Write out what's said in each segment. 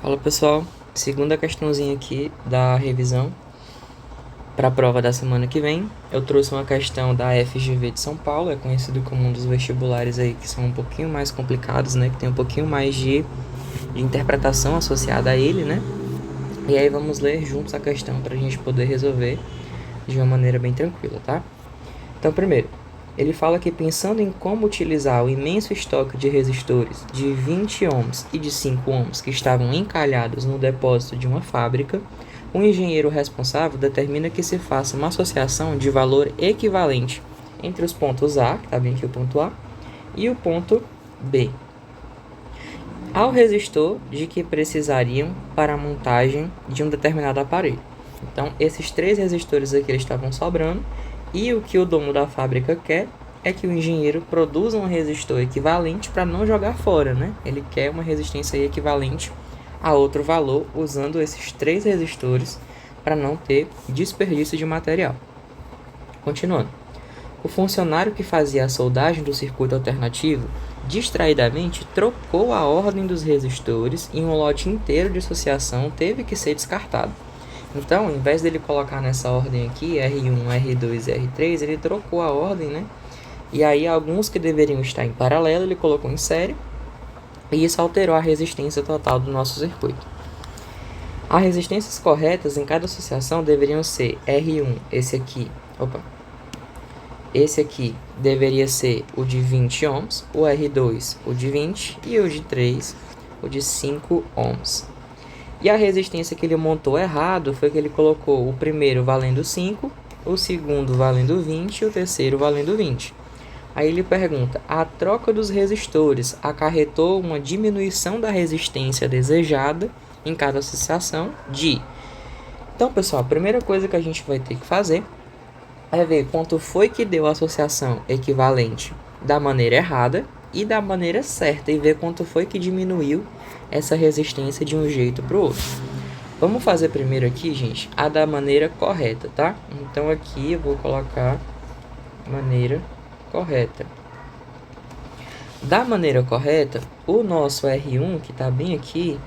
Fala pessoal, segunda questãozinha aqui da revisão para a prova da semana que vem. Eu trouxe uma questão da FGV de São Paulo, é conhecido como um dos vestibulares aí que são um pouquinho mais complicados, né? Que tem um pouquinho mais de interpretação associada a ele, né? E aí vamos ler juntos a questão para a gente poder resolver de uma maneira bem tranquila, tá? Então, primeiro, ele fala que pensando em como utilizar o imenso estoque de resistores de 20 ohms e de 5 ohms que estavam encalhados no depósito de uma fábrica, o engenheiro responsável determina que se faça uma associação de valor equivalente entre os pontos A, que está bem aqui o ponto A, e o ponto B, ao resistor de que precisariam para a montagem de um determinado aparelho. Então, esses três resistores aqui eles estavam sobrando, e o que o dono da fábrica quer é que o engenheiro produza um resistor equivalente para não jogar fora, né? Ele quer uma resistência equivalente a outro valor usando esses três resistores para não ter desperdício de material. Continuando. O funcionário que fazia a soldagem do circuito alternativo distraidamente trocou a ordem dos resistores e um lote inteiro de associação teve que ser descartado. Então, ao invés dele colocar nessa ordem aqui, R1, R2 e R3, ele trocou a ordem, né? E aí, alguns que deveriam estar em paralelo, ele colocou em série. E isso alterou a resistência total do nosso circuito. As resistências corretas em cada associação deveriam ser R1, esse aqui deveria ser o de 20 ohms, o R2, o de 20 e o de 3, o de 5 ohms. E a resistência que ele montou errado foi que ele colocou o primeiro valendo 5, o segundo valendo 20 e o terceiro valendo 20. Aí ele pergunta, a troca dos resistores acarretou uma diminuição da resistência desejada em cada associação de... Então, pessoal, a primeira coisa que a gente vai ter que fazer é ver quanto foi que deu a associação equivalente da maneira errada e da maneira certa, e ver quanto foi que diminuiu essa resistência de um jeito para o outro. Vamos fazer primeiro aqui, gente, a da maneira correta, tá? Então aqui eu vou colocar maneira correta. Da maneira correta, o nosso R1, que está bem aqui,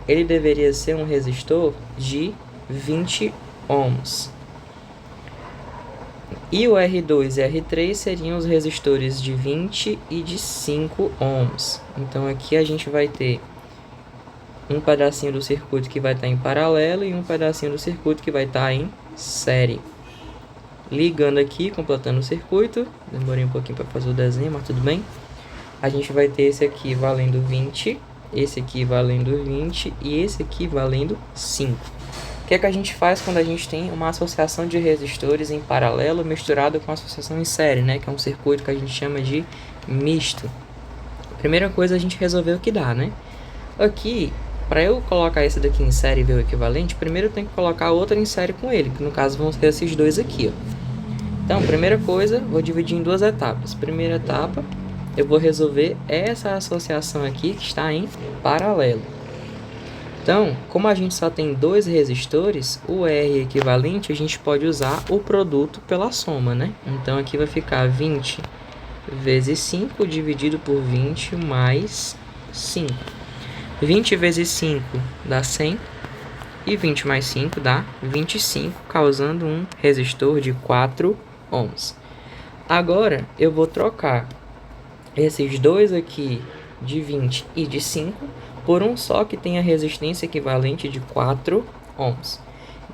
ele deveria ser um resistor de 20 ohms. E o R2 e R3 seriam os resistores de 20 e de 5 ohms. Então aqui a gente vai ter um pedacinho do circuito que vai estar em paralelo e um pedacinho do circuito que vai estar em série. Ligando aqui, completando o circuito. Demorei um pouquinho para fazer o desenho, mas tudo bem. A gente vai ter esse aqui valendo 20, esse aqui valendo 20 e esse aqui valendo 5. O que é que a gente faz quando a gente tem uma associação de resistores em paralelo misturado com associação em série, né? Que é um circuito que a gente chama de misto. Primeira coisa, a gente resolver o que dá, né? Aqui, para eu colocar esse daqui em série e ver o equivalente, primeiro eu tenho que colocar outra em série com ele, que no caso vão ser esses dois aqui, ó. Então, primeira coisa, vou dividir em duas etapas. Primeira etapa, eu vou resolver essa associação aqui que está em paralelo. Então, como a gente só tem dois resistores, o R equivalente, a gente pode usar o produto pela soma, né? Então, aqui vai ficar 20 vezes 5 dividido por 20 mais 5. 20 vezes 5 dá 100 e 20 mais 5 dá 25, causando um resistor de 4 ohms. Agora, eu vou trocar esses dois aqui de 20 e de 5 por um só que tem a resistência equivalente de 4 ohms.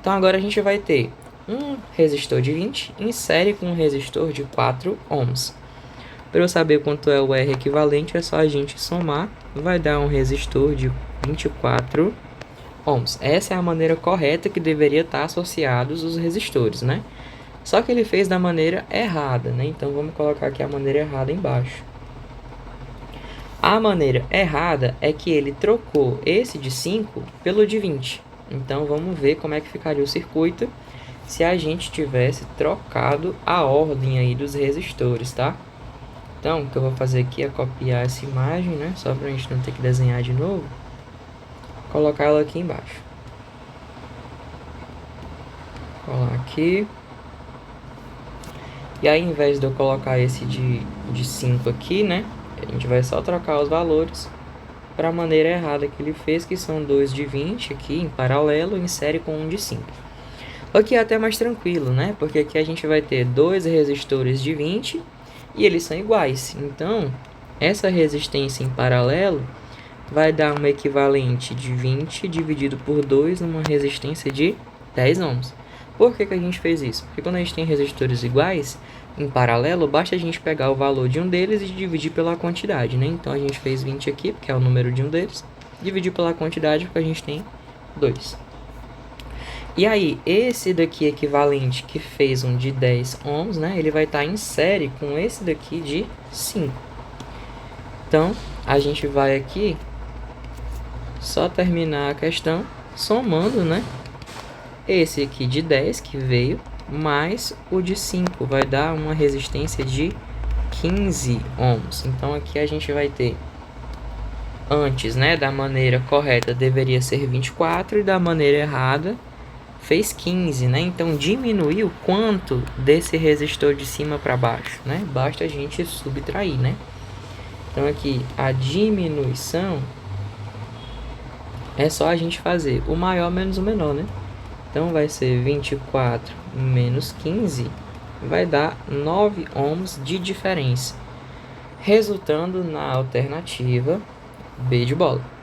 Então, agora a gente vai ter um resistor de 20 em série com um resistor de 4 ohms. Para eu saber quanto é o R equivalente, é só a gente somar, vai dar um resistor de 24 ohms. Essa é a maneira correta que deveria estar associados os resistores, né? Só que ele fez da maneira errada, né? Então, vamos colocar aqui a maneira errada embaixo. A maneira errada é que ele trocou esse de 5 pelo de 20. Então, vamos ver como é que ficaria o circuito se a gente tivesse trocado a ordem aí dos resistores, tá? Então, o que eu vou fazer aqui é copiar essa imagem, né? Só para a gente não ter que desenhar de novo. Colocar ela aqui embaixo. Colar aqui. E aí, ao invés de eu colocar esse de 5 aqui, né? A gente vai só trocar os valores. para a maneira errada que ele fez, que são 2 de 20 aqui em paralelo em série com 1 de 5. Aqui é até mais tranquilo, né? Porque aqui a gente vai ter dois resistores de 20 e eles são iguais. Então, essa resistência em paralelo vai dar um equivalente de 20 dividido por 2 numa resistência de 10 ohms. Por que a gente fez isso? Porque quando a gente tem resistores iguais, em paralelo, basta a gente pegar o valor de um deles e dividir pela quantidade, né? Então, a gente fez 20 aqui, porque é o número de um deles, dividir pela quantidade, porque a gente tem 2. E aí, esse daqui equivalente que fez um de 10 ohms, né? Ele vai estar em série com esse daqui de 5. Então, a gente vai aqui só terminar a questão somando, né? Esse aqui de 10 que veio, mais o de 5, vai dar uma resistência de 15 ohms. Então, aqui a gente vai ter, antes, né, da maneira correta deveria ser 24 e da maneira errada fez 15, né? Então, diminuiu quanto desse resistor de cima para baixo, né? Basta a gente subtrair, né? Então, aqui, a diminuição é só a gente fazer o maior menos o menor, né? Então, vai ser 24 menos 15, vai dar 9 ohms de diferença, resultando na alternativa B de bola.